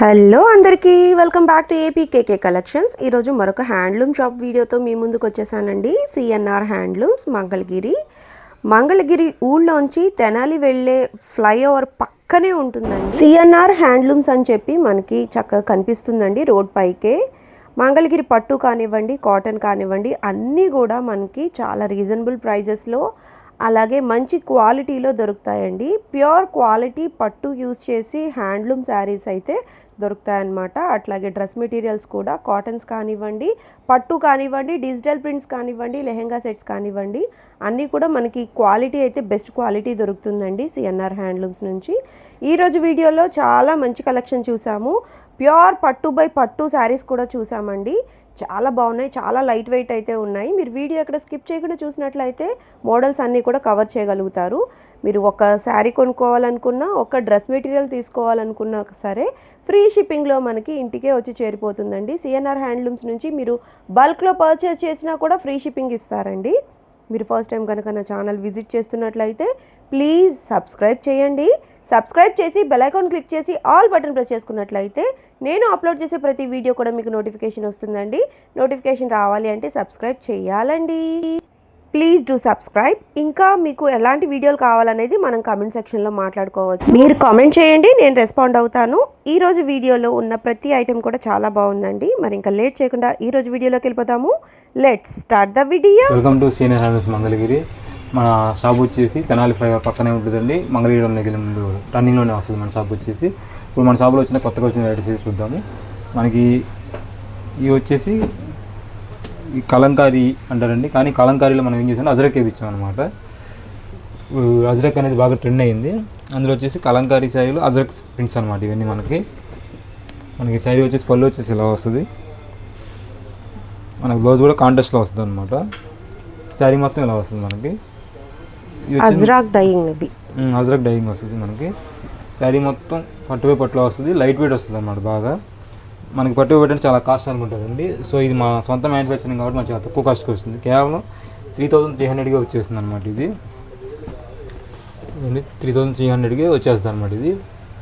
Hello అందరికీ welcome back to APKK collections. ఈరోజు మరొక హ్యాండ్లూమ్ షాప్ వీడియోతో మీ ముందుకు వచ్చేసానండి. సిఎన్ఆర్ హ్యాండ్లూమ్స్ మంగళగిరి ఊళ్ళోంచి తెనాలి వెళ్ళే ఫ్లైఓవర్ పక్కనే ఉంటుందండి. సిఎన్ఆర్ హ్యాండ్లూమ్స్ అని చెప్పి మనకి చక్కగా కనిపిస్తుందండి రోడ్ పైకే. మంగళగిరి పట్టు కానివ్వండి, కాటన్ కానివ్వండి, అన్నీ కూడా మనకి చాలా రీజనబుల్ ప్రైజెస్లో అలాగే మంచి క్వాలిటీలో దొరుకుతాయండి. ప్యూర్ క్వాలిటీ పట్టు యూజ్ చేసి హ్యాండ్లూమ్ శారీస్ అయితే దొరుకుతాయన్నమాట. అట్లాగే డ్రెస్ మెటీరియల్స్ కూడా కాటన్స్ కానివ్వండి, పట్టు కానివ్వండి, డిజిటల్ ప్రింట్స్ కానివ్వండి, లెహెంగా సెట్స్ కానివ్వండి, అన్నీ కూడా మనకి క్వాలిటీ అయితే బెస్ట్ క్వాలిటీ దొరుకుతుందండి సిఎన్ఆర్ హ్యాండ్లూమ్స్ నుంచి. ఈరోజు వీడియోలో చాలా మంచి కలెక్షన్ చూసాము. ప్యూర్ పట్టు బై పట్టు శారీస్ కూడా చూసామండి. చాలా బాగున్నాయి, చాలా లైట్ వెయిట్ అయితే ఉన్నాయి. మీరు వీడియో ఎక్కడ స్కిప్ చేయకుండా చూసినట్లయితే మోడల్స్ అన్నీ కూడా కవర్ చేయగలుగుతారు. మీరు ఒక శారీ కొనుక్కోవాలనుకున్నా, ఒక డ్రెస్ మెటీరియల్ తీసుకోవాలనుకున్నా సరే ఫ్రీ షిప్పింగ్లో మనకి ఇంటికే వచ్చి చేరిపోతుందండి. సిఎన్ఆర్ హ్యాండ్లూమ్స్ నుంచి మీరు బల్క్లో పర్చేస్ చేసినా కూడా ఫ్రీ షిప్పింగ్ ఇస్తారండి. మీరు ఫస్ట్ టైం కనుక నా ఛానల్ విజిట్ చేస్తున్నట్లయితే ప్లీజ్ సబ్స్క్రైబ్ చేయండి. సబ్స్క్రైబ్ చేసి బెల్ ఐకాన్ క్లిక్ చేసి ఆల్ బటన్ ప్రెస్ చేసుకున్నట్లయితే నేను అప్లోడ్ చేసే ప్రతి వీడియో కూడా మీకు నోటిఫికేషన్ వస్తుందండి. నోటిఫికేషన్ రావాలి అంటే సబ్స్క్రైబ్ చేయాలండి. Please do subscribe. ఇంకా మీకు ఎలాంటి వీడియోలు కావాలనేది మనం కామెంట్ సెక్షన్లో మాట్లాడుకోవచ్చు. మీరు కామెంట్ చేయండి, నేను రెస్పాండ్ అవుతాను. ఈరోజు వీడియోలో ఉన్న ప్రతి ఐటెం కూడా చాలా బాగుందండి. మరి ఇంకా లేట్ చేయకుండా ఈరోజు వీడియోలోకి వెళ్ళిపోతాము. Let's start the video. Welcome to CNR handlooms Mangalagiri. మన షాప్ వచ్చేసి తెనాలి ఫ్లైఓవర్ పక్కనే ఉంటుందండి. మంగళగిరిలోకి ముందు రన్నింగ్లోనే వస్తుంది మన షాప్ వచ్చేసి. ఇప్పుడు మన షాప్లో వచ్చిన కొత్తగా వచ్చిన వెరైటీస్ చూద్దాము. మనకి ఇవి వచ్చేసి ఈ కలంకారీ అంటారండి, కానీ కలంకారీలో మనం ఏం చేసాం అజ్రక్ వేయించాం అనమాట. అజ్రక్ అనేది బాగా ట్రెండ్ అయింది. అందులో వచ్చేసి కలంకారీ శారీలు అజ్రక్ ప్రింట్స్ అనమాట. ఇవన్నీ మనకి శారీ వచ్చేసి పళ్ళు వచ్చేసి ఇలా వస్తుంది. మనకి బ్లౌజ్ కూడా కాంట్రాస్ట్లో వస్తుంది అనమాట. శారీ మొత్తం ఇలా వస్తుంది మనకి. అజ్రక్ డైయింగ్ వస్తుంది మనకి. శారీ మొత్తం పట్టుపై పట్టులో వస్తుంది, లైట్ వెయిట్ వస్తుంది అనమాట. బాగా మనకి పట్టుపై పెట్టండి చాలా కాస్ట్ అనుకుంటారండి. సో ఇది మా సొంత మ్యానుఫ్యాక్చరింగ్ కాబట్టి మనకి చాలా తక్కువ కాస్ట్కి వస్తుంది. కేవలం 3300గా వచ్చేస్తుంది అనమాట. ఇది 3300గా వచ్చేస్తుంది అనమాట. ఇది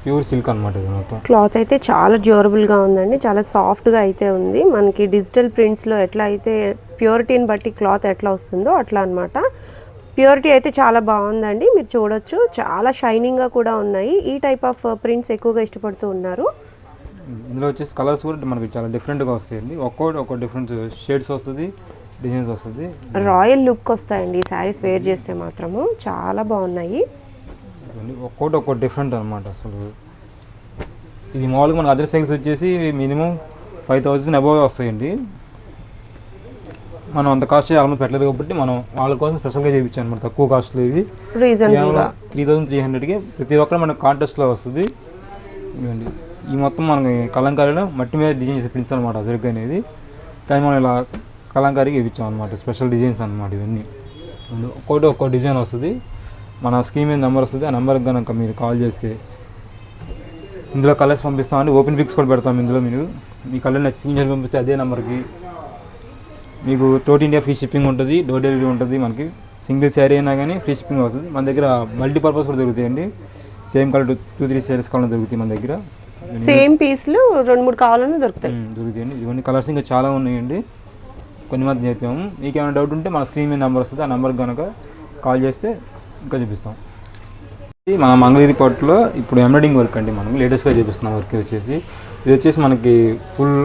ప్యూర్ సిల్క్ అనమాట. ఇది మొత్తం క్లాత్ అయితే చాలా డ్యూరబుల్గా ఉందండి, చాలా సాఫ్ట్గా అయితే ఉంది. మనకి డిజిటల్ ప్రింట్స్లో ఎట్లా అయితే ప్యూరిటీని బట్టి క్లాత్ ఎట్లా వస్తుందో అట్లా అనమాట. ప్యూరిటీ అయితే చాలా బాగుందండి. మీరు చూడొచ్చు, చాలా షైనింగ్గా కూడా ఉన్నాయి. ఈ టైప్ ఆఫ్ ప్రింట్స్ ఎక్కువగా ఇష్టపడుతూ ఉన్నారు. ఇందులో వచ్చేసి కలర్స్ కూడా మనకి చాలా డిఫరెంట్గా వస్తాయండి. ఒక్కో డిఫరెంట్ షేడ్స్ వస్తుంది, డిజైన్స్ వస్తుంది. రాయల్ లుక్ వస్తాయండి ఈ శారీస్ వేర్ చేస్తే మాత్రము. చాలా బాగున్నాయి. ఒక్కో డిఫరెంట్ అనమాట. అసలు ఇది మామూలుగా మన అదర్ సైన్స్ వచ్చేసి మినిమం 5000 అబోవ్ వస్తాయండి. మనం అంత కాస్ట్ ఆల్మోస్ట్ పెట్టలేదు కాబట్టి మనం వాళ్ళ కోసం స్పెషల్గా చేయించాం అనమాట. తక్కువ కాస్ట్లో ఇవి 3300కి ప్రతి ఒక్కరు మనకు కాంటెస్ట్లో వస్తుంది. ఇవ్వండి, ఈ మొత్తం మనకి కలంకారీలో మట్టి మీద డిజైన్ చేసే ప్రింట్స్ అనమాట అజరక్ అనేది. కానీ మనం ఇలా కలంకారీకి ఇవ్వించాం అనమాట. స్పెషల్ డిజైన్స్ అనమాట ఇవన్నీ. ఒక్కో డిజైన్ వస్తుంది. మన స్క్రీన్ మీద నెంబర్ వస్తుంది. ఆ నెంబర్కి కనుక మీరు కాల్ చేస్తే ఇందులో కలర్స్ పంపిస్తామండి. ఓపెన్ పిక్స్ కూడా పెడతాం. ఇందులో మీరు మీ కలర్ నచ్చి స్క్రీన్ పంపిస్తే అదే నెంబర్కి మీకు టోటల్ ఇండియా ఫ్రీ షిప్పింగ్ ఉంటుంది, డోర్ డెలివరీ ఉంటుంది. మనకి సింగిల్ శారీ అయినా కానీ ఫ్రీ షిప్పింగ్ వస్తుంది. మన దగ్గర మల్టీపర్పస్ కూడా దొరుకుతాయండి. సేమ్ కలర్ 2-3 శారీస్ కావాలని దొరుకుతాయి మన దగ్గర. సేమ్ పీస్లు 2-3 కావాలని దొరుకుతాయండి. ఇవన్నీ కలర్స్ ఇంకా చాలా ఉన్నాయండి. కొన్ని మధ్య చెప్పాము. మీకు ఏమైనా డౌట్ ఉంటే మన స్క్రీన్ మీద నెంబర్ వస్తుంది. ఆ నెంబర్కి కనుక కాల్ చేస్తే ఇంకా చూపిస్తాం. మన మంగళగిరి పట్టులో ఇప్పుడు ఎంబ్రాయిడింగ్ వర్క్ అండి. మనం లేటెస్ట్గా చూపిస్తున్నాం వర్క్ వచ్చేసి. ఇది వచ్చేసి మనకి ఫుల్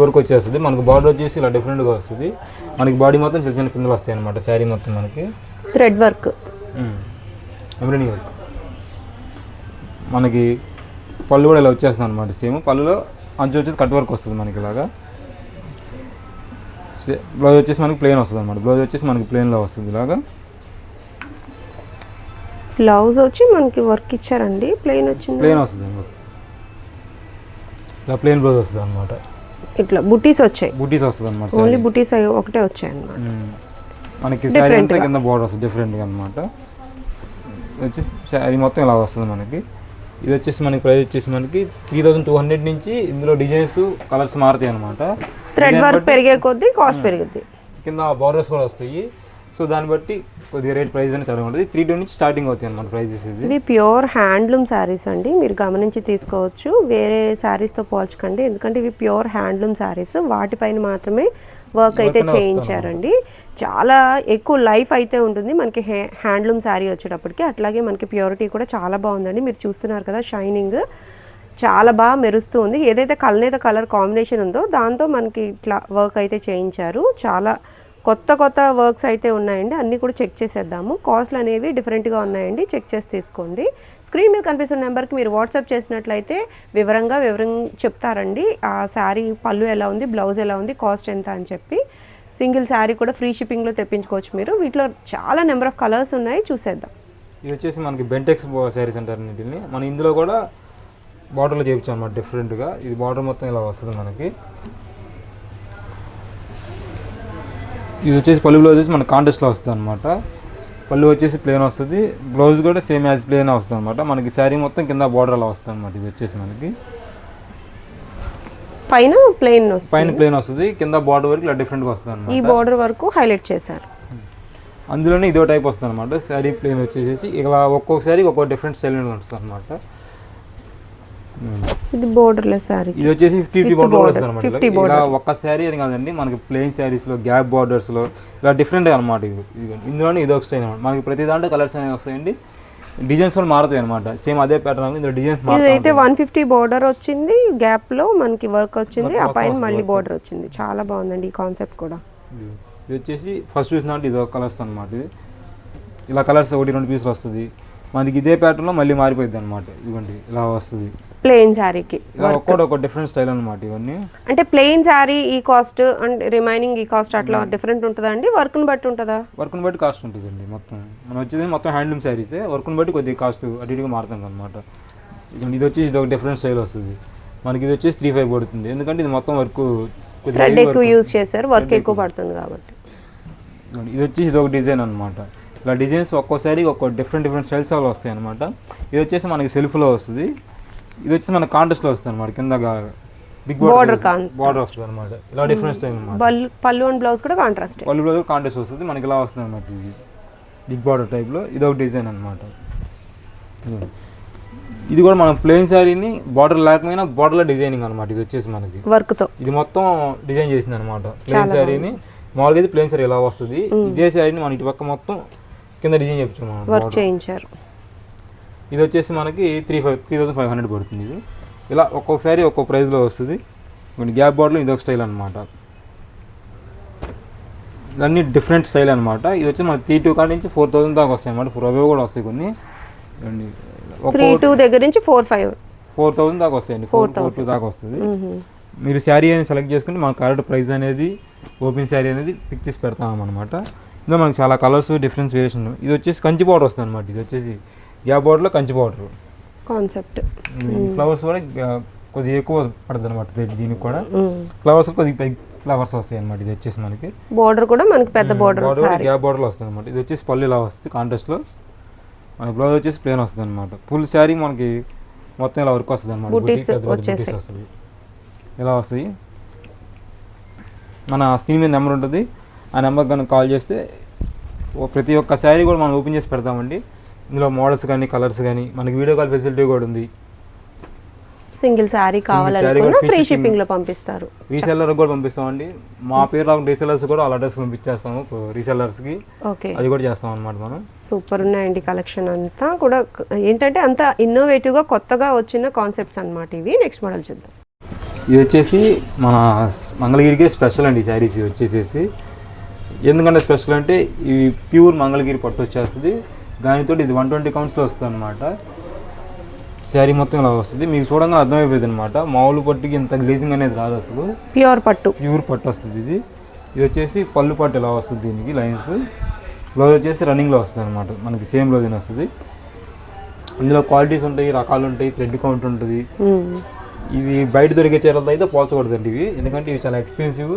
వర్క్ వచ్చేస్తుంది. మనకు బార్డర్ వచ్చేసి ఇలా డిఫరెంట్గా వస్తుంది. మనకి బాడీ మొత్తం చిన్న చిన్న పిందెలు వస్తాయి అనమాట. శారీ మొత్తం మనకి థ్రెడ్ వర్క్, ఎంబ్రాయిడింగ్ వర్క్. మనకి పళ్ళు కూడా ఇలా వచ్చేస్తుంది అనమాట. సేమ్ పళ్ళులో అంచు వచ్చేసి కట్ వర్క్ వస్తుంది మనకి ఇలాగా. బ్లౌజ్ వచ్చేసి మనకి ప్లెయిన్ వస్తుంది అనమాట. బ్లౌజ్ వచ్చేసి మనకి ప్లెయిన్లో వస్తుంది ఇలాగా. బ్లౌజ్ వచ్చి మనకి వర్క్ ఇచ్చారండి, ప్లెయిన్ వస్తుంది ఇలా ప్లెయిన్ బ్లౌజ్ వస్తుంది అనమాట. ఇట్లా బుటీస్ వస్తుంది అనమాట. ఓన్లీ బుటీస్ ఒకటే వచ్చాయి అనమాట. మనకి శారీ అంతా కింద బార్డర్ వస్తుంది డిఫరెంట్గా అనమాట. వచ్చేసి శారీ మొత్తం ఇలా వస్తుంది మనకి. ఇది వచ్చేసి మనకి ప్రైస్ వచ్చేసి మనకి 3200 నుంచి ఇందులో డిజైన్స్ కలర్స్ మారుతాయి అనమాట. థ్రెడ్ వర్క్ పెరిగే కొద్దీ కాస్ట్ పెరుగుద్ది. కింద బార్డర్స్ కూడా వస్తాయి. సో దాన్ని బట్టి కొద్దిగా రేట్ ప్రైస్ అనేది తగ్గ ఉంటుంది. 320 నుంచి స్టార్టింగ్ అవుతాయి అన్నమాట ప్రైజెస్. ఇవి ప్యూర్ హ్యాండ్లూమ్ శారీస్ అండి, మీరు గమనించి తీసుకోవచ్చు. వేరే శారీస్తో పోల్చకండి, ఎందుకంటే ఇవి ప్యూర్ హ్యాండ్లూమ్ శారీస్, వాటిపైన మాత్రమే వర్క్ అయితే చేయించారండి. చాలా ఎక్కువ లైఫ్ అయితే ఉంటుంది మనకి హ్యాండ్లూమ్ శారీ వచ్చేటప్పటికి. అట్లాగే మనకి ప్యూరిటీ కూడా చాలా బాగుందండి. మీరు చూస్తున్నారు కదా, షైనింగ్ చాలా బాగా మెరుస్తూ ఉంది. ఏదైతే కలనేత కలర్ కాంబినేషన్ ఉందో దాంతో మనకి ఇట్లా వర్క్ అయితే చేయించారు. చాలా కొత్త కొత్త వర్క్స్ అయితే ఉన్నాయండి, అన్నీ కూడా చెక్ చేసేద్దాము. కాస్ట్లు అనేవి డిఫరెంట్గా ఉన్నాయండి, చెక్ చేసి తీసుకోండి. స్క్రీన్ మీద కనిపిస్తున్న నెంబర్కి మీరు వాట్సాప్ చేసినట్లయితే వివరంగా చెప్తారండి. ఆ శారీ పళ్ళు ఎలా ఉంది, బ్లౌజ్ ఎలా ఉంది, కాస్ట్ ఎంత అని చెప్పి. సింగిల్ శారీ కూడా ఫ్రీ షిప్పింగ్లో తెప్పించుకోవచ్చు మీరు. వీటిలో చాలా నెంబర్ ఆఫ్ కలర్స్ ఉన్నాయి, చూసేద్దాం. ఇది వచ్చేసి మనకి బెంటెక్స్ శారీస్ అంటారు వీటిని. మన ఇందులో కూడా బార్డర్లో చేయించాం అన్నమాట డిఫరెంట్గా. ఇది బార్డర్ మొత్తం ఇలా వస్తుంది మనకి. ఇది వచ్చేసి పళ్ళు బ్లౌజ్ వచ్చేసి మన కాంటెస్ట్లో వస్తుంది అనమాట. పళ్ళు వచ్చేసి ప్లేన్ వస్తుంది, బ్లౌజ్ కూడా సేమ్ యాజ్ ప్లేన్ వస్తుంది అనమాట. మనకి శారీ మొత్తం కింద బార్డర్ అలా వస్తుంది అనమాట. ఇది వచ్చేసి మనకి పైన ప్లేన్ వస్తుంది, కింద బార్డర్ వరకు ఇలా డిఫరెంట్గా వస్తుంది అనమాట. ఈ బార్డర్ వరకు హైలైట్ చేశారు. అందులోనే ఇదో టైప్ వస్తుంది అనమాట. శారీ ప్లేన్ వచ్చేసి ఇలా ఒక్కొక్క శారీ ఒక్కొక్క డిఫరెంట్ స్టైల్ వస్తుంది అనమాట. ఇది బోర్డర్లెస్ సారీ. ఇది వచ్చేసి 50 బోర్డర్ వస్తుంది అనమాట. ఇలా ఒక్క శారీ అని కాదండి, మనకి ప్లెయిన్ శారీస్లో గ్యాప్ బార్డర్స్లో ఇలా డిఫరెంట్ అనమాట. ఇందులోనే ఇది ఒక స్టైల్ అనమాట. మనకి ప్రతి దాంట్లో కలర్స్ అనేవి వస్తాయండి, డిజైన్స్ కూడా మారుతాయి అనమాట. సేమ్ అదే ప్యాటర్న్ ఇందులో డిజైన్స్ మారుతాయి. అయితే 150 బోర్డర్ వచ్చింది, గ్యాప్ లో మనకి వర్క్ వచ్చింది, ఆ పైన మళ్ళీ బోర్డర్ వచ్చింది. చాలా బాగుందండి ఈ కాన్సెప్ట్ కూడా. ఇది వచ్చేసి ఫస్ట్ చూసిన ఇది ఒక కలర్స్ అనమాట. ఇలా కలర్స్ 1-2 పీసులు వస్తుంది మనకి. ఇదే ప్యాటర్న్లో మళ్ళీ మారిపోయింది అనమాట. ఇదిగోండి ఇలా వస్తుంది ప్లెయిన్ శారీకి. ఒక డిఫరెంట్ స్టైల్ అనమాట ఇవన్నీ. అంటే ప్లెయిన్ శారీ ఈ కాస్ట్ అండ్ రిమైనింగ్ ఈ కాస్ట్ అట్లా డిఫరెంట్ ఉంటుందా అండి? వర్క్ని బట్టి ఉంటుందా? వర్క్ని బట్టి కాస్ట్ ఉంటుందండి. మనం వచ్చేది మొత్తం హ్యాండ్లూమ్ శారీసే, వర్క్ని బట్టి కొద్దిగా కాస్ట్ అటు ఇటుగా మారుతుంది అనమాట. ఇది వచ్చేసి ఇది ఒక డిఫరెంట్ స్టైల్ వస్తుంది మనకి. ఇది వచ్చేసి 35 పడుతుంది, ఎందుకంటే ఇది మొత్తం వర్క్ థ్రెడ్ ఎక్కువ యూజ్ చేశారు, వర్క్ ఎక్కువ పడుతుంది కాబట్టి. ఇది వచ్చేసి ఇది ఒక డిజైన్ అనమాట. ఇలా డిజైన్స్ ఒక్కోసారి ఒక్కో డిఫరెంట్ స్టైల్స్ అలా వస్తాయి అనమాట. ఇది వచ్చేసి మనకి సెల్ఫ్లో వస్తుంది. ఇది వచ్చి మన కాంటెస్ట్లో వస్తుంది అనమాట. కింద బిగ్ బార్డర్ వస్తుంది అనమాట. ఇలా డిఫరెంట్ స్టైల్ అనమాట. పళ్ళు అండ్ బ్లౌజ్ కూడా కాంట్రాస్ట్. పళ్ళు బ్లౌజ్ కాంటెస్ట్ వస్తుంది మనకి. ఇలా వస్తుంది అనమాట. ఇది బిగ్ బార్డర్ టైప్లో ఇది ఒక డిజైన్ అనమాట. ఇది కూడా మనం ప్లెయిన్ శారీని బార్డర్ లేకపోయినా బార్డర్లో డిజైనింగ్ అనమాట. ఇది వచ్చేసి మనకి వర్క్తో ఇది మొత్తం డిజైన్ చేసింది అనమాట. ప్లెయిన్ శారీని మామూలుగా అయితే ప్లెయిన్ శారీ ఎలా వస్తుంది, ఇదే శారీని మనం ఇటు పక్క మొత్తం కింద డిజైన్ చెప్తున్నాం, వర్క్ చేయించారు. ఇది వచ్చేసి మనకి 3500 పడుతుంది. ఇది ఇలా ఒక్కొక్కసారి ఒక్కొక్క ప్రైస్లో వస్తుంది. కొన్ని గ్యాప్ బార్డర్లో ఇది ఒక స్టైల్ అనమాట. ఇవన్నీ డిఫరెంట్ స్టైల్ అనమాట. ఇది వచ్చి మనకి 32 కాడ నుంచి 4000 దాకా వస్తాయి అనమాట. అవి కూడా వస్తాయి కొన్ని. 32 దగ్గర నుంచి 4000 దాకా వస్తాయండి. 4,200 దాకా వస్తుంది. మీరు శారీ అనేది సెలెక్ట్ చేసుకుని మన కరెక్ట్ ప్రైస్ అనేది ఓపెన్ శారీ అనేది పిక్ చేసి పెడతాం అనమాట. ఇందులో మనకి చాలా కలర్స్ డిఫరెన్స్ వేరియేషన్. ఇది వచ్చేసి కంచి బార్డర్ వస్తుంది అనమాట. ఇది వచ్చేసి గ్యాప్ బార్డర్లో కంచి బార్డర్ కాన్సెప్ట్. ఫ్లవర్స్ కూడా కొద్దిగా ఎక్కువ పడుతుంది అనమాట. దీనికి కూడా ఫ్లవర్స్ కొద్దిగా ఫ్లవర్స్ వస్తాయి అనమాట. ఇది వచ్చేసి మనకి బార్డర్ కూడా మనకి పెద్ద బార్డర్ గ్యాప్ బార్డర్లో వస్తుంది అనమాట. ఇది వచ్చేసి పళ్ళు ఇలా వస్తుంది కాంటెస్ట్లో. మన బ్లౌజ్ వచ్చేసి ప్లేన్ వస్తుంది అనమాట. ఫుల్ శారీ మనకి మొత్తం ఇలా వర్క్ వస్తుంది అనమాట. బుటీస్ వస్తుంది ఇలా వస్తాయి. మన స్క్రీన్ మీద నెంబర్ ఉంటుంది, ఆ నెంబర్ కనుక కాల్ చేస్తే ప్రతి ఒక్క శారీ కూడా మనం ఓపెన్ చేసి పెడతామండి. ఇందులో మోడల్స్ కానీ కలర్స్ కానీ మనకి వీడియో కాల్ ఫెసిలిటీ కూడా ఉంది. సింగిల్ శారీ కావాలనుకున్నా ఫ్రీ షిప్పింగ్లో పంపిస్తారు. రీసెల్లర్కి కూడా పంపిస్తామండి. మా పేరు రాకుండా రీసెల్లర్స్ కూడా అలా అడ్రస్ పంపించేస్తాము రీసెల్లర్స్కి. ఓకే, అది కూడా చేస్తాం అనమాట మనం. సూపర్ ఉన్నాయండి కలెక్షన్ అంతా కూడా. ఏంటంటే అంత ఇన్నోవేటివ్గా కొత్తగా వచ్చిన కాన్సెప్ట్స్ అనమాట ఇవి. నెక్స్ట్ మోడల్ చూద్దాం. ఇది వచ్చేసి మన మంగళగిరికే స్పెషల్ అండి ఈ శారీస్. ఇది వచ్చేసేసి ఎందుకంటే స్పెషల్ అంటే ఇవి ప్యూర్ మంగళగిరి పట్టు వచ్చేస్తుంది. దానితో ఇది 120 కౌంట్స్లో వస్తుంది అనమాట. శారీ మొత్తం ఇలా వస్తుంది. మీకు చూడంగా అర్థమైపోయింది అనమాట. మామూలు పట్టుకి ఇంత గ్లేజింగ్ అనేది రాదు అసలు. ప్యూర్ పట్టు వస్తుంది ఇది. ఇది వచ్చేసి పళ్ళు పట్టు ఇలా వస్తుంది. దీనికి లైన్స్. బ్లౌజ్ వచ్చేసి రన్నింగ్లో వస్తుంది అనమాట. మనకి సేమ్ బ్లౌజ్ వస్తుంది. ఇందులో క్వాలిటీస్ ఉంటాయి, రకాలు ఉంటాయి, థ్రెడ్ కౌంట్ ఉంటుంది. ఇవి బయట దొరికే చీరలతో అయితే పోల్చకూడదండి ఇవి, ఎందుకంటే ఇవి చాలా ఎక్స్పెన్సివ్.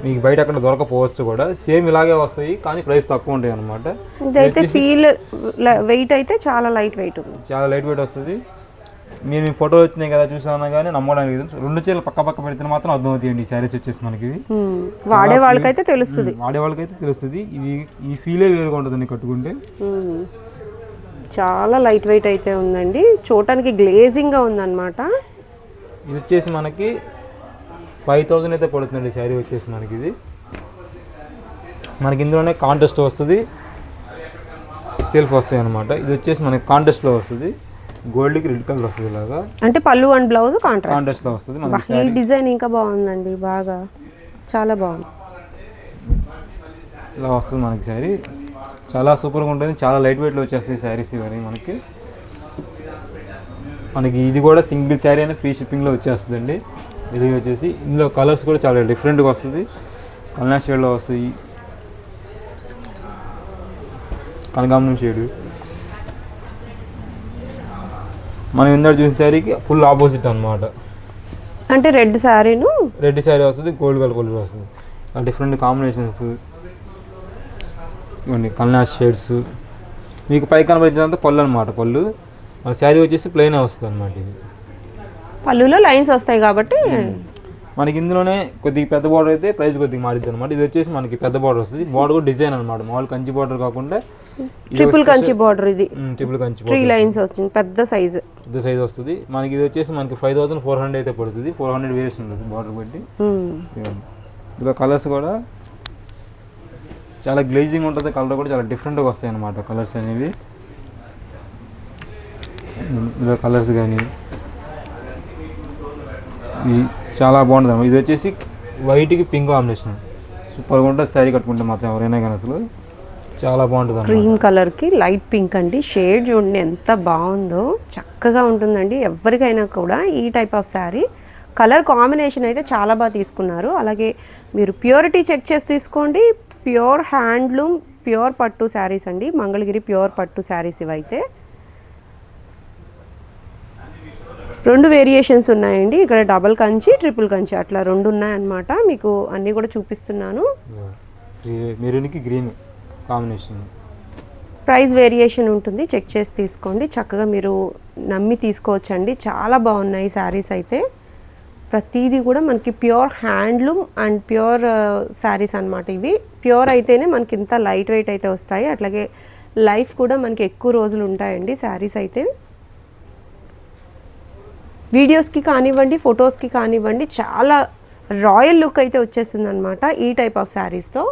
మీకు బయట అక్కడ దొరకపోవచ్చు కూడా. సేమ్ ఇలాగే వస్తాయి కానీ ప్రైస్ తక్కువ ఉంటాయి అనమాట. ఇదైతే ఫీల్ వెయిట్ అయితే చాలా లైట్ వెయిట్ ఉంది. చాలా లైట్ వెయిట్ వస్తుంది. మేము ఫోటోలు వచ్చినాయి కదా చూసాను కానీ నమ్మడానికి లేదు. 2 చీరలు పక్క పక్క పెడితే మాత్రం అర్థమవుతాయండి ఈ శారీస్ వచ్చేసి మనకి. వాడే వాళ్ళకైతే తెలుస్తుంది, వాడే వాళ్ళకైతే తెలుస్తుంది. ఇది ఈ ఫీలే వేరుగా ఉంటుందండి కట్టుకుంటే. చాలా లైట్ వెయిట్ అయితే ఉందండి, చూడటానికి గ్లేజింగ్గా ఉందన్నమాట. ఇది వచ్చేసి మనకి 5000 అయితే పడుతుందండి శారీ వచ్చేసి మనకి. ఇది మనకి ఇందులోనే కాంటెస్ట్ వస్తుంది, సెల్ఫ్ వస్తాయి అనమాట. ఇది వచ్చేసి మనకి కాంటెస్ట్లో వస్తుంది, గోల్డ్కి రెడ్ కలర్ వస్తుంది ఇలాగా. అంటే పళ్ళు అండ్ బ్లౌజ్ కాంటెస్ట్లో వస్తుంది. ఈ డిజైన్ ఇంకా బాగుందండి, బాగా చాలా బాగుంది. ఇలా వస్తుంది మనకి శారీ, చాలా సూపర్గా ఉంటుంది. చాలా లైట్ వెయిట్లో వచ్చేస్తాయి శారీస్ ఇవన్నీ మనకి. ఇది కూడా సింగిల్ శారీ అయినా ఫ్రీ షిప్పింగ్లో వచ్చేస్తుందండి. ఇది వచ్చేసి ఇందులో కలర్స్ కూడా చాలా డిఫరెంట్గా వస్తుంది. కల్నా షేడ్లో వస్తాయి, కనకాంబరం షేడు. మనం ఇందాక చూసిన శారీకి ఫుల్ ఆపోజిట్ అనమాట. అంటే రెడ్ శారీ వస్తుంది, గోల్డ్ కలర్ వస్తుంది. డిఫరెంట్ కాంబినేషన్స్ ఇవన్నీ కల్నా షేడ్స్. మీకు పై కనబడిందంతా పళ్ళు అనమాట. పళ్ళు మన శారీ వచ్చేసి ప్లెయిన్ వస్తుంది అనమాట. ఇది పళ్ళులో లైన్స్ వస్తాయి కాబట్టి మనకి ఇందులోనే కొద్దిగా పెద్ద బార్డర్ అయితే ప్రైస్ కొద్దిగా మారిద్ది అనమాట. ఇది వచ్చేసి మనకి పెద్ద బార్డర్ వస్తుంది. బార్డర్ కూడా డిజైన్ అనమాట, మామూలు కంచి బార్డర్ కాకుండా ట్రిపుల్ కంచి బార్డర్. ఇది ట్రిపుల్ కంచి 3 లైన్స్ వస్తుంది, పెద్ద సైజ్ వస్తుంది మనకి. ఇది వచ్చేసి మనకి 5400 అయితే పడుతుంది. 400 వేరియేషన్ ఉంటుంది బార్డర్ బట్టి. ఇలా కలర్స్ కూడా చాలా గ్లేజింగ్ ఉంటుంది, కలర్ కూడా చాలా డిఫరెంట్గా వస్తాయి అన్నమాట కలర్స్ అనేవి. ఇలా కలర్స్ కానీ ఇది చాలా బాగుంటుంది. ఇది వచ్చేసి వైట్కి పింక్ కాంబినేషన్ సూపర్గా ఉంటుంది. శారీ కట్టుకుంటే మాత్రం ఎవరైనా కానీ అసలు చాలా బాగుంటుంది. క్రీమ్ కలర్కి లైట్ పింక్ అండి, షేడ్ చూడండి ఎంత బాగుందో, చక్కగా ఉంటుందండి. ఎవరికైనా కూడా ఈ type of sari colour combination అయితే చాలా బాగా తీసుకున్నారు. అలాగే మీరు ప్యూరిటీ చెక్ చేసి తీసుకోండి. ప్యూర్ హ్యాండ్లూమ్, ప్యూర్ పట్టు శారీస్ అండి, మంగళగిరి ప్యూర్ పట్టు శారీస్ ఇవైతే. 2 వేరియేషన్స్ ఉన్నాయండి ఇక్కడ, డబల్ కంచి, ట్రిపుల్ కంచి అట్లా 2 ఉన్నాయన్నమాట. మీకు అన్నీ కూడా చూపిస్తున్నాను. మెరూన్కి గ్రీన్ కాంబినేషన్. ప్రైస్ వేరియేషన్ ఉంటుంది, చెక్ చేసి తీసుకోండి. చక్కగా మీరు నమ్మి తీసుకోవచ్చండి. చాలా బాగున్నాయి శారీస్ అయితే. ప్రతిదీ కూడా మనకి pure handloom and pure saris అన్నమాట. ఇవి ప్యూర్ అయితేనే మనకి ఇంత లైట్ వెయిట్ అయితే వస్తాయి. అట్లాగే లైఫ్ కూడా మనకి ఎక్కువ రోజులు ఉంటాయండి శారీస్ అయితే. వీడియోస్కి కానివ్వండి, ఫొటోస్కి కానివ్వండి, చాలా రాయల్ లుక్ అయితే వచ్చేస్తుంది అనమాట ఈ టైప్ ఆఫ్ శారీస్తో.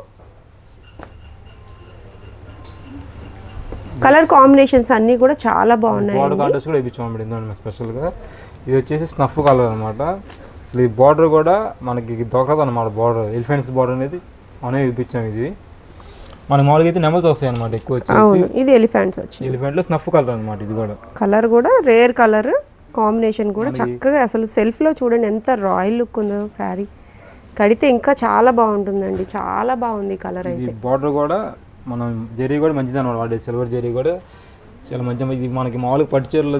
కలర్ కాంబినేషన్స్ అన్నీ కూడా చాలా బాగున్నాయి. స్పెషల్గా ఇది వచ్చేసి స్నఫ్ కలర్ అనమాట. అసలు ఈ బార్డర్ కూడా మనకి దొరకదు అనమాట. బార్డర్ ఎలిఫెంట్స్ బార్డర్ అనేది మనం చూపించాం. ఇది మన మామూలుగా అయితే నెమల్స్ వస్తాయి అనమాట ఎక్కువ వచ్చేసి. ఇది ఎలిఫెంట్స్ వచ్చింది, ఎలిఫెంట్లో స్నఫ్ కలర్ అనమాట. ఇది కూడా కలర్ కూడా రేర్ కలర్ కాంబినేషన్ కూడా చక్కగా. అసలు సెల్ఫ్లో చూడండి ఎంత రాయల్ లుక్ ఉందో శారీ. కడితే ఇంకా చాలా బాగుంటుందండి, చాలా బాగుంది కలర్ అయితే. బార్డర్ కూడా మనం జరీ కూడా మంచిది అనమాట. వాడే సిల్వర్ జరీ కూడా చాలా మంచిగా. ఇది మనకి మామూలుగా పట్టు చీరలు,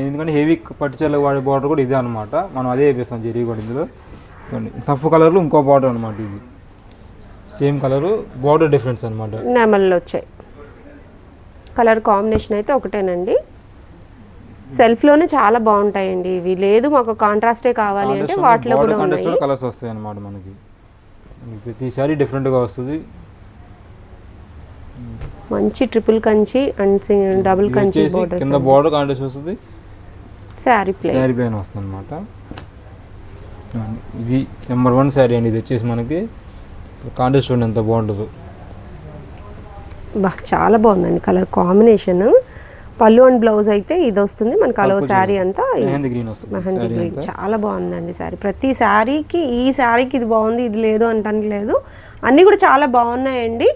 ఎందుకంటే హెవీ పట్టు చీరలు వాడే బార్డర్ కూడా ఇదే అనమాట. మనం అదే వేపిస్తాం జరీ కూడా ఇందులో. టఫ్ కలర్లో ఇంకో బార్డర్ అనమాట. ఇది సేమ్ కలరు, బార్డర్ డిఫరెన్స్ అనమాట. నెమల్లో వచ్చాయి. కలర్ కాంబినేషన్ అయితే ఒకటేనండి. సెల్ఫ్లోనే చాలా బాగుంటాయండి ఇవి. లేదు మాకు కాంట్రాస్టే కావాలి అంటే వాటిలో కూడా ఉన్నాయి. కలర్స్ వస్తాయి అనమాట మనకి. ప్రతి సారీ డిఫరెంట్గా వస్తుంది. మంచి triple Kanchi and double Kanchi border. కింద బోర్డర్ కాంట్రాస్ట్ వస్తుంది, శారీ ప్లేన్ వస్తుంది అనమాట. ఇది నెంబర్ 1 శారీ అండి. ఇది వచ్చేసి మనకి కాంట్రాస్ట్ చూడండి ఎంత బాగుంటుందో. చాలా బాగుందండి కలర్ కాంబినేషన్. పళ్ళు అండ్ బ్లౌజ్ అయితే ఇది వస్తుంది మనకి. అలో శారీ అంతా మెహందీ గ్రీన్. చాలా బాగుందండి శారీ. ప్రతి శారీకి ఈ శారీకి ఇది బాగుంది ఇది లేదు అంటానికి లేదు, అన్నీ కూడా చాలా బాగున్నాయండి.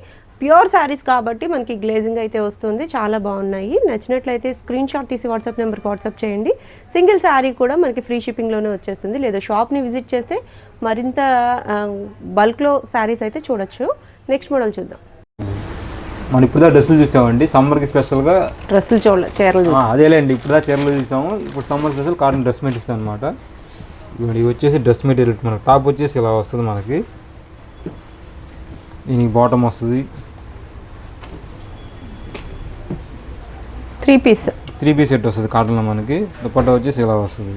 ప్యూర్ శారీస్ కాబట్టి మనకి గ్లేజింగ్ అయితే వస్తుంది. చాలా బాగున్నాయి. నచ్చినట్లయితే స్క్రీన్ షాట్ తీసి వాట్సాప్ నెంబర్కి వాట్సాప్ చేయండి. సింగిల్ శారీ కూడా మనకి ఫ్రీ షిప్పింగ్లోనే వచ్చేస్తుంది. లేదా షాప్ని విజిట్ చేస్తే మరింత బల్క్లో శారీస్ అయితే చూడొచ్చు. నెక్స్ట్ మోడల్ చూద్దాం. మనం ఇప్పుడు డ్రెస్సులు చూసామండి. సమ్మర్కి స్పెషల్గా డ్రెస్సులు చీరలు అదేలేండి. ఇప్పుడు చీరలు చూసాము. ఇప్పుడు summer special cotton dress material ఇస్తాం అనమాట. ఇవి వచ్చేసి డ్రెస్ మెటీరియల్. మనకి టాప్ వచ్చేసి ఇలా వస్తుంది మనకి. దీనికి బాటమ్ వస్తుంది. 3 పీస్ 3 పీస్ సెట్ వస్తుంది కాటన్లో మనకి. దుపట్టా వచ్చేసి ఇలా వస్తుంది.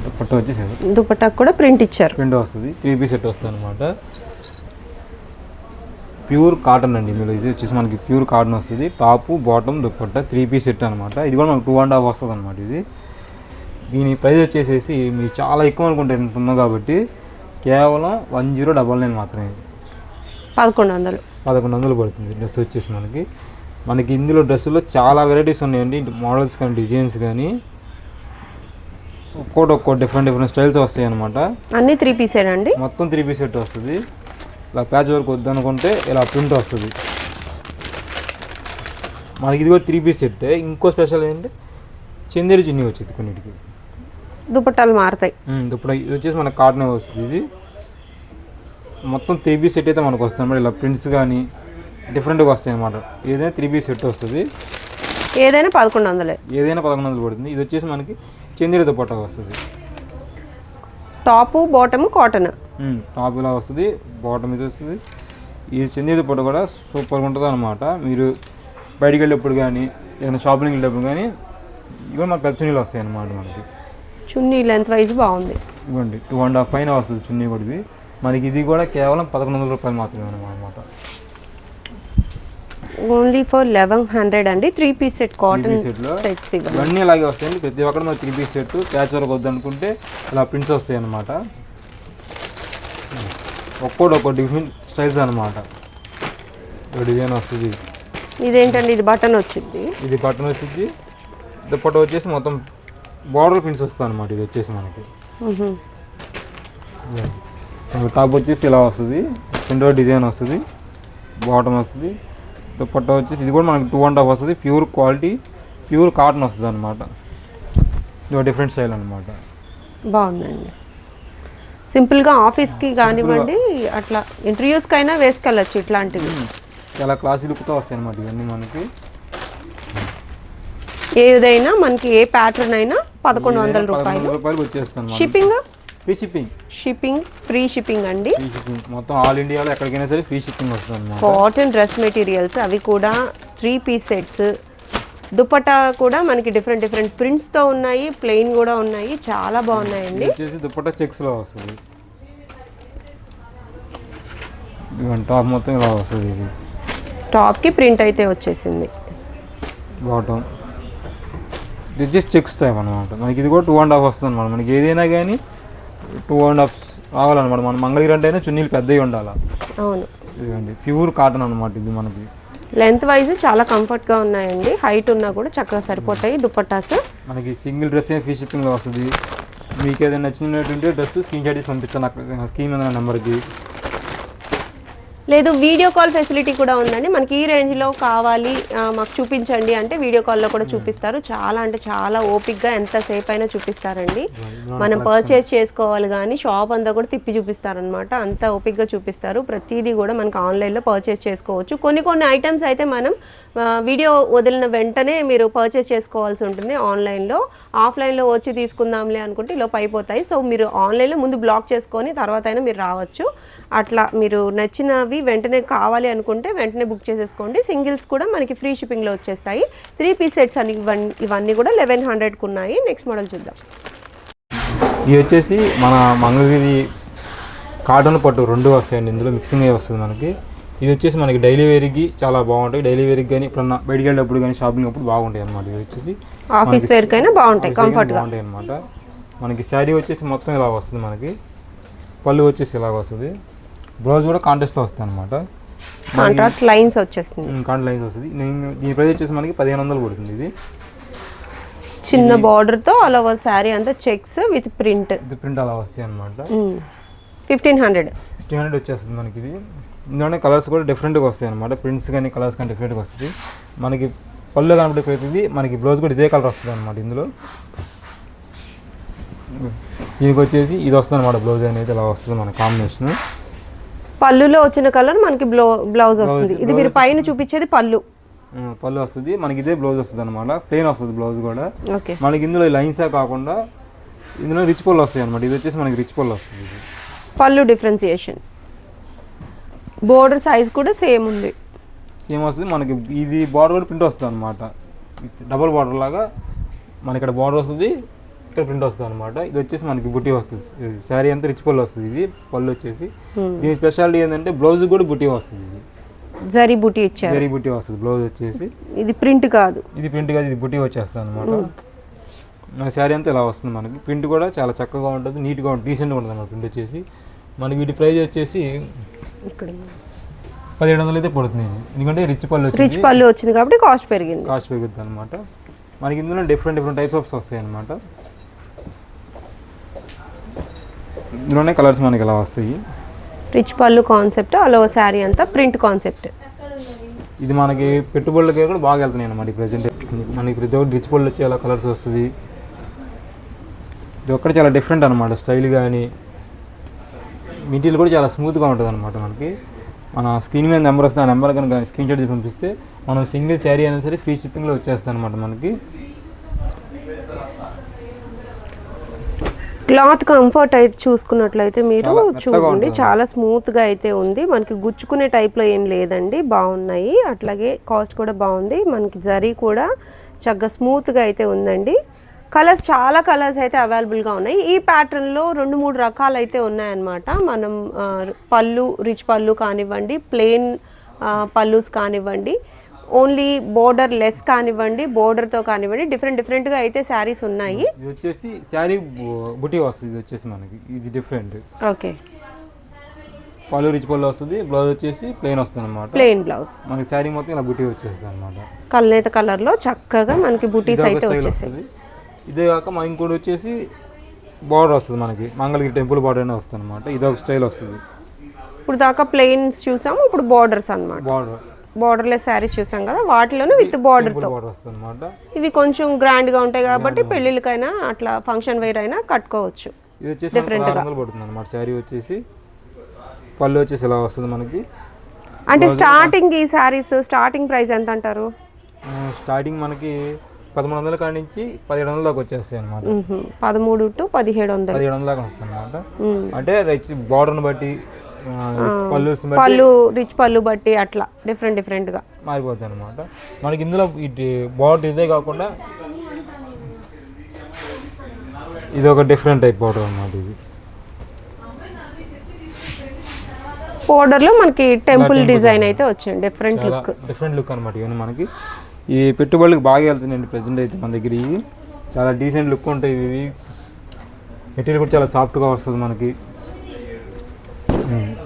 దుపట్టా వచ్చేసి దుపట్టా కూడా ప్రింట్ ఇచ్చారు. ప్రింట్ వస్తుంది. 3 పీస్ సెట్ వస్తుంది అనమాట. ప్యూర్ కాటన్ అండి ఇందులో. ఇది వచ్చేసి మనకి ప్యూర్ కాటన్ వస్తుంది. Top bottom dupatta 3 piece set అనమాట. ఇది కూడా మనకు 2.5 వస్తుంది అనమాట. ఇది దీని ప్రైస్ వచ్చేసేసి మీరు చాలా ఎక్కువ అనుకుంటే ఉంటున్నాం కాబట్టి కేవలం 1099 మాత్రమే. 1100 పడుతుంది డ్రెస్ వచ్చేసి మనకి ఇందులో డ్రెస్సులో చాలా వెరైటీస్ ఉన్నాయండి. మోడల్స్ కానీ డిజైన్స్ కానీ ఒక్కో డిఫరెంట్ స్టైల్స్ వస్తాయి అనమాట. అన్ని 3 పీసే అండి. మొత్తం 3 పీస్ సెట్ వస్తుంది. ఇలా ప్యాచ్ వర్క్ వద్దనుకుంటే ఇలా ప్రింట్ వస్తుంది మనకి. ఇది కూడా 3 పీస్ సెట్. ఇంకో స్పెషల్ ఏంటంటే చందేరి చున్నీ వచ్చింది కొన్నిటికి. దుపట్టాలు మారుతాయి. దుపట్టా ఇది వచ్చేసి మనకు కాటన్ వస్తుంది. ఇది మొత్తం 3 పీస్ సెట్ అయితే మనకు వస్తుంది అనమాట. ఇలా ప్రింట్స్ కానీ డిఫరెంట్గా వస్తాయి అనమాట. ఏదైనా 3 పీస్ సెట్ వస్తుంది. ఏదైనా 1100. ఏదైనా 1100 పడుతుంది. ఇది వచ్చేసి మనకి చందేరి దుపట్టా వస్తుంది. Top bottom cotton. టాప్ ఇలా వస్తుంది, బాటమ్ ఇది వస్తుంది. ఈ చందేరి దుపట్టా కూడా సూపర్గా ఉంటుంది అనమాట. మీరు బయటికి వెళ్ళేప్పుడు కానీ ఏదైనా షాపింగ్కి వెళ్ళేటప్పుడు కానీ ఇవి మనకు పెద్ద చున్నీలు వస్తాయి అనమాట. మనకి చున్నీ లెంత్ వైజ్ బాగుంది. ఇవ్వండి 2.5 పైన వస్తుంది చున్నీ కూడా. ఇది మనకి ఇది కూడా కేవలం 1100 రూపాయలు మాత్రమే అనమాట. ఓన్లీ ఫర్ 1100 అండి. 3 పీస్ సెట్ కాటన్ సెట్స్ ఇవన్నీ ఇలాగే వస్తాయండి. ప్రతి ఒక్కటి మనకి 3 పీస్ సెట్ ప్యాచ్ వర్క్ వద్దనుకుంటే ఇలా ప్రింట్స్ వస్తాయి అనమాట. ఒక్కో డిఫరెంట్ స్టైల్స్ అనమాట. డిజైన్ వస్తుంది. ఇదేంటండి? ఇది బటన్ వచ్చింది. ఇది బటన్ వచ్చింది. దుపట్టా వచ్చేసి మొత్తం బార్డర్ ప్రింట్స్ వస్తాయి అనమాట. ఇది వచ్చేసి మనకి టాప్ వచ్చేసి ఇలా వస్తుంది. కింద డిజైన్ వస్తుంది, బాటమ్ వస్తుంది. దుపట్టా వచ్చేసి ఇది కూడా మనకి 2.5 వస్తుంది. ప్యూర్ క్వాలిటీ ప్యూర్ కాటన్ వస్తుంది అనమాట. ఇది డిఫరెంట్ స్టైల్ అనమాట. బాగుందండి. సింపుల్గా ఆఫీస్కి కానివ్వండి, అట్లా ఇంటర్వ్యూస్కి అయినా వేసుకెళ్ళచ్చు. ఇట్లాంటివి చాలా క్లాసీ లుక్తో వస్తాయి అనమాట ఇవన్నీ మనకి. ఏదైనా మనకి ఏ ప్యాటర్న్ అయినా 1100 రూపాయలు వచ్చేస్తాను. షిప్పింగ్ ఫ్రీ షిప్పింగ్ అండి. మొత్తం ఆల్ ఇండియాలో ఎక్కడికైనా సరే ఫ్రీ షిప్పింగ్ వస్తుంది అనమాట. కాటన్ డ్రెస్ మెటీరియల్స్ అవి కూడా 3 పీస్ సెట్స్. దుపట్టా కూడా మనకి డిఫరెంట్ ప్రింట్స్తో ఉన్నాయి, ప్లెయిన్ కూడా ఉన్నాయి. చాలా బాగున్నాయండి. దుపట్టా చెక్స్లో వస్తుంది. టాప్ మొత్తం ఇలా వస్తుంది. ఇది టాప్కి ప్రింట్ అయితే వచ్చేసింది. బాటమ్ ఇది వచ్చేసి చెక్స్ టైప్ అనమాట. మనకి ఇది కూడా 2.5 వస్తుంది అనమాట. మనకి ఏదైనా కానీ 2.5 రావాలన్నమాట. మన మంగళగిరి అంటే అయినా చున్నీలు పెద్దవి ఉండాలి. అవును. ఇదండి ప్యూర్ కాటన్ అనమాట. ఇది మనకి లెంత్ వైజ్ చాలా కంఫర్ట్గా ఉన్నాయండి. హైట్ ఉన్నా కూడా చక్కగా సరిపోతాయి దుపట్టాస్. మనకి సింగిల్ డ్రెస్ ఫ్రీ షిప్పింగ్లో వస్తుంది. మీకు ఏదైనా నచ్చినటువంటి డ్రెస్ స్క్రీన్ షాట్ తీసి పంపించాను నాకు స్క్రీన్ మీద నెంబర్కి. లేదు వీడియో కాల్ ఫెసిలిటీ కూడా ఉందండి. మనకి ఈ రేంజ్లో కావాలి మాకు చూపించండి అంటే వీడియో కాల్లో కూడా చూపిస్తారు. చాలా అంటే చాలా ఓపిక్గా ఎంతసేపు అయినా చూపిస్తారండి. మనం పర్చేస్ చేసుకోవాలి కానీ షాప్ అంతా కూడా తిప్పి చూపిస్తారనమాట. అంత ఓపిక్గా చూపిస్తారు. ప్రతిదీ కూడా మనకి ఆన్లైన్లో పర్చేస్ చేసుకోవచ్చు. కొన్ని ఐటమ్స్ అయితే మనం వీడియో వదిలిన వెంటనే మీరు పర్చేస్ చేసుకోవాల్సి ఉంటుంది ఆన్లైన్లో. ఆఫ్లైన్లో వచ్చి తీసుకుందాంలే అనుకుంటే ఇలా అయిపోతాయి. సో మీరు ఆన్లైన్లో ముందు బ్లాక్ చేసుకొని తర్వాత అయినా మీరు రావచ్చు. అట్లా మీరు నచ్చినవి వెంటనే కావాలి అనుకుంటే వెంటనే బుక్ చేసేసుకోండి. సింగిల్స్ కూడా మనకి ఫ్రీ షిప్పింగ్లో వచ్చేస్తాయి. 3 పీస్ సెట్స్ అని ఇవన్నీ కూడా 1100కు ఉన్నాయి. నెక్స్ట్ మోడల్ చూద్దాం. ఇది వచ్చేసి మన మంగళగిరి కాటన్ పట్టు 2 వస్తాయండి. ఇందులో మిక్సింగ్ అయ్యి వస్తుంది మనకి. ఇది వచ్చేసి మనకి డైలీ వేర్కి చాలా బాగుంటాయి. డైలీ వేర్కి కానీ ఇప్పుడన్నా బయటికి వెళ్ళేటప్పుడు కానీ షాపింగ్ అప్పుడు బాగుంటాయి అనమాట. ఇది వచ్చేసి ఆఫీస్ వేర్కైనా బాగుంటాయి, కంఫర్ట్గా బాగుంటాయి అనమాట. మనకి శారీ వచ్చేసి మొత్తం ఇలా వస్తుంది. మనకి పళ్ళు వచ్చేసి ఇలాగ వస్తుంది. బ్లౌజ్ కూడా కాంట్రాస్ట్లో వస్తుంది అనమాట. కాంట్రాస్ట్ లైన్స్ వచ్చేస్తుంది. కాంట్రాస్ట్ లైన్స్ వస్తుంది. దీని ప్రైస్ వచ్చేసి మనకి 1500 పడుతుంది. ఇది చిన్న బార్డర్తో ఆల్ ఓవర్ శారీ అంతా చెక్స్ విత్ ప్రింట్ అలా వస్తాయి అనమాట. 1500 వచ్చేస్తుంది మనకి. ఇది ఇందులోనే కలర్స్ కూడా డిఫరెంట్గా వస్తాయి అనమాట. ప్రింట్స్ కానీ కలర్స్ కానీ డిఫరెంట్గా వస్తుంది. మనకి పళ్ళు కనబడిపోతుంది. మనకి బ్లౌజ్ కూడా ఇదే కలర్ వస్తుంది అనమాట. ఇందులో దీనికి వచ్చేసి ఇది వస్తుంది అనమాట. బ్లౌజ్ అనేది ఇలా వస్తుంది మన కాంబినేషన్. పళ్ళులో వచ్చిన కలర్ మనకి బ్లౌజ్ వస్తుంది. ఇది మీరు పైన చూపించేది పళ్ళు వస్తుంది. మనకి ఇదే బ్లౌజ్ వస్తుంది అనమాట. ప్లెయిన్ వస్తుంది బ్లౌజ్ కూడా. మనకి ఇందులో లైన్సే కాకుండా ఇందులో రిచ్ పళ్ళు వస్తాయి అనమాట. ఇది వచ్చేసి మనకి రిచ్ పళ్ళు వస్తుంది. పళ్ళు డిఫరెన్సియేషన్, బోర్డర్ సైజ్ కూడా సేమ్ ఉంది. సేమ్ వస్తుంది మనకి. ఇది బార్డర్ కూడా ప్రింట్ వస్తుంది అనమాట, డబుల్ బార్డర్ లాగా మన ఇక్కడ బార్డర్ వస్తుంది, ఇక్కడ ప్రింట్ వస్తుంది అనమాట. ఇది వచ్చేసి మనకి బుటీ వస్తుంది, శారీ అంతా రిచ్ పళ్ళు వస్తుంది. ఇది పళ్ళు వచ్చేసి దీని స్పెషాలిటీ ఏంటంటే బ్లౌజ్ కూడా బుటీ వస్తుంది. ఇది జరీ బుటీ ఇచ్చారు, జరీ బుటీ వస్తుంది బ్లౌజ్ వచ్చేసి. ఇది ప్రింట్ కాదు, ఇది బుటీ వచ్చేస్తుంది అనమాట. మన శారీ అంతా ఇలా వస్తుంది మనకి. ప్రింట్ కూడా చాలా చక్కగా ఉంటుంది, నీట్గా ఉంటుంది, డీసెంట్గా ఉంటుంది అన్నమాట. ప్రింట్ వచ్చేసి మనకి వీటి ప్రైస్ వచ్చేసి ఇక్కడ 1700 అయితే పడుతుంది. ఎందుకంటే రిచ్ పళ్ళు వచ్చింది కాబట్టి కాస్ట్ పెరుగుతుంది అనమాట. మనకి ఇందులో డిఫరెంట్ టైప్స్ ఆఫ్ వస్తాయి అనమాట. ఇందులోనే కలర్స్ మనకి ఇలా వస్తాయి. రిచ్ పళ్ళు కాన్సెప్ట్, అలా శారీ అంతా ప్రింట్ కాన్సెప్ట్. ఇది మనకి పెట్టుబడులకి కూడా బాగా వెళ్తున్నాయి అనమాట. ప్రజెంట్ మనకి ప్రతి ఒక్కటి రిచ్ పళ్ళు వచ్చి అలా కలర్స్ వస్తుంది. ఇది ఒక్కటి చాలా డిఫరెంట్ అనమాట. స్టైల్ కానీ మెటీరియల్ కూడా చాలా స్మూత్గా ఉంటుంది అనమాట. మనకి మన స్క్రీన్ మీద నెంబర్ వస్తుంది, ఆ నెంబర్ కనుక స్క్రీన్ షాట్ తీసి పంపిస్తే మనం సింగిల్ శారీ అయినా సరే ఫ్రీ షిప్పింగ్లో వచ్చేస్తాయి అనమాట. మనకి క్లాత్ కంఫర్ట్ అయితే చూసుకున్నట్లయితే మీరు చూడండి, చాలా స్మూత్గా అయితే ఉంది. మనకి గుచ్చుకునే టైప్లో ఏం లేదండి, బాగున్నాయి. అట్లాగే కాస్ట్ కూడా బాగుంది. మనకి జరీ కూడా చక్కగా స్మూత్గా అయితే ఉందండి. కలర్స్, చాలా కలర్స్ అయితే అవైలబుల్గా ఉన్నాయి. ఈ ప్యాటర్న్లో 2-3 రకాలు అయితే ఉన్నాయన్నమాట. మనం పళ్ళు, రిచ్ పళ్ళు కానివ్వండి, ప్లెయిన్ పళ్ళుస్ కానివ్వండి, ఓన్లీ బోర్డర్ లెస్ కానివ్వండి, బోర్డర్తో కానివ్వండి, డిఫరెంట్గా అయితే శారీస్ ఉన్నాయి. ఇది వచ్చేసి శారీ బుటీ వస్తుంది. ఇది వచ్చేసి మనకి ఇది డిఫరెంట్. ఓకే, పళ్ళు రిచ్ పళ్ళు వస్తుంది, బ్లౌజ్ వచ్చేసి ప్లెయిన్ వస్తుంది అనమాట. ప్లెయిన్ బ్లౌజ్, మనకి శారీ మొత్తం ఇలా బుటీ వచ్చేస్తుంది అనమాట. కల్నేత కలర్లో చక్కగా మనకి బుటీస్ అయితే వచ్చేసాయి. ఇదే కాక మన ఇంకోటి వచ్చేసి బార్డర్ వస్తుంది మనకి, మంగళగిరి టెంపుల్ బార్డర్ అనే వస్తుంది అనమాట. ఇది ఒక స్టైల్ వస్తుంది. ఇప్పుడు దాకా ప్లెయిన్స్ చూసాము, ఇప్పుడు బార్డర్స్ అనమాట. బార్డర్లెస్ శారీస్ చూసాం కదా, వాటిలోనే విత్ బార్డర్తో వస్తుంది అనమాట. ఇవి కొంచెం గ్రాండ్గా ఉంటాయి కాబట్టి పెళ్ళిళ్ళకైనా అట్లా ఫంక్షన్ వేర్ అయినా కట్టుకోవచ్చు. ఇది వచ్చేసి డిఫరెంట్గా పడుతుంది అనమాట. శారీ వచ్చేసి పళ్ళు వచ్చేసి ఇలా వస్తుంది మనకి. అంటే స్టార్టింగ్ ఈ శారీస్ స్టార్టింగ్ ప్రైస్ ఎంత అంటారు? స్టార్టింగ్ మనకి 1300 కాడి నుంచి 1700 దాకా వచ్చేస్తాయి అనమాట. 13 to 1700 దాకా వస్తుంది అనమాట. అంటే రిచ్ బార్డర్ని బట్టి, పళ్ళు రిచ్ పళ్ళు బట్టి అట్లా డిఫరెంట్గా మారిపోతుంది అనమాట. మనకి ఇందులో ఇది బార్డర్ ఇదే కాకుండా ఇది ఒక డిఫరెంట్ టైప్ బార్డర్ అనమాట. ఇది బార్డర్లో మనకి టెంపుల్ డిజైన్ అయితే వచ్చింది, డిఫరెంట్ లుక్ అనమాట. ఇవన్నీ మనకి ఈ పెట్టుబడులకు బాగా వెళ్తున్నాయండి ప్రజెంట్ అయితే మన దగ్గర. ఇవి చాలా డీసెంట్ లుక్ ఉంటాయి. ఇవి మెటీరియల్ కూడా చాలా సాఫ్ట్గా వస్తుంది మనకి.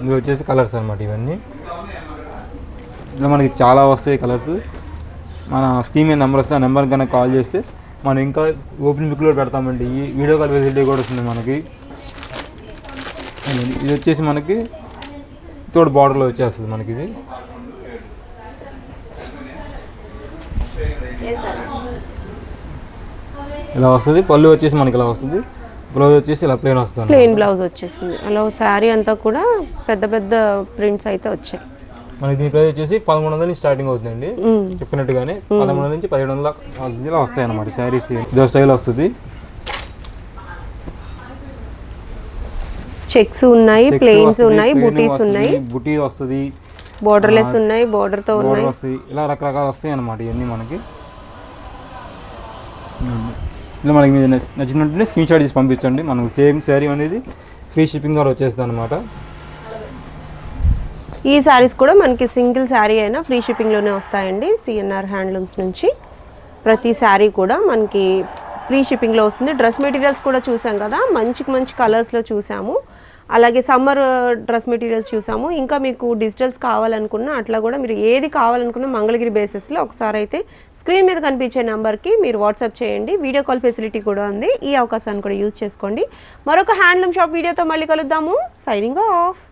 ఇది వచ్చేసి కలర్స్ అనమాట. ఇవన్నీ ఇలా మనకి చాలా వస్తాయి కలర్స్. మన స్క్రీన్ మీద నెంబర్ వస్తే ఆ నెంబర్ కన్నా కాల్ చేస్తే మనం ఇంకా ఓపెన్ బుక్లో పెడతామండి. ఈ వీడియో కాల్ ఫెసిలిటీ కూడా వస్తుంది మనకి. ఇది వచ్చేసి మనకి తోడు బార్డర్లో వచ్చేస్తుంది మనకి. ఇది ఇలా వస్తుంది. పళ్ళు వచ్చేసి మనకి ఇలా వస్తుంది, బ్లౌజ్ వచ్చేసి ఇలా ప్లెయిన్ బ్లౌజ్ వచ్చేసింది. అలా శారీ అంతా కూడా పెద్ద ప్రింట్స్ అయితే వచ్చాయి. మనకి దీని ప్రైస్ వచ్చేసి 1300 నుంచి స్టార్టింగ్ అవుతుందండి. చెప్పినట్టుగానే 1300 నుంచి 1700 ఇలా వస్తాయి అన్నమాట శారీస్. ఇదో స్టైల్ వస్తుంది. చెక్స్ ఉన్నాయి, ప్లెయిన్స్ ఉన్నాయి, బుటీస్ ఉన్నాయి, బుటీ వస్తుంది, బోర్డర్లెస్ ఉన్నాయి, బోర్డర్తో ఉన్నాయి, ఇలా రకరకాలు వస్తాయి అన్నమాట. ఇవన్నీ మనకి ఇలా మనకి మీద నచ్చినట్టుంటే స్క్రీన్ షాట్ తీసి పంపించండి. మనకు సేమ్ శారీ అనేది ఫ్రీ షిప్పింగ్ ద్వారా వచ్చేస్తుంది అనమాట. ఈ శారీస్ కూడా మనకి సింగిల్ శారీ అయినా ఫ్రీ షిప్పింగ్లోనే వస్తాయండి. సిఎన్ఆర్ హ్యాండ్లూమ్స్ నుంచి ప్రతి శారీ కూడా మనకి ఫ్రీ షిప్పింగ్లో వస్తుంది. డ్రెస్ మెటీరియల్స్ కూడా చూసాం కదా, మంచి కలర్స్లో చూసాము. అలాగే సమ్మర్ డ్రెస్ మెటీరియల్స్ చూసాము. ఇంకా మీకు డిజిటల్స్ కావాలనుకున్నా అట్లా కూడా మీరు ఏది కావాలనుకున్నా మంగళగిరి బేసిస్లో ఒకసారి అయితే స్క్రీన్ మీద కనిపించే నెంబర్కి మీరు వాట్సాప్ చేయండి. వీడియో కాల్ ఫెసిలిటీ కూడా ఉంది. ఈ అవకాశాన్ని కూడా యూజ్ చేసుకోండి. మరొక హ్యాండ్లూమ్ షాప్ వీడియోతో మళ్ళీ కలుద్దాము. Signing off.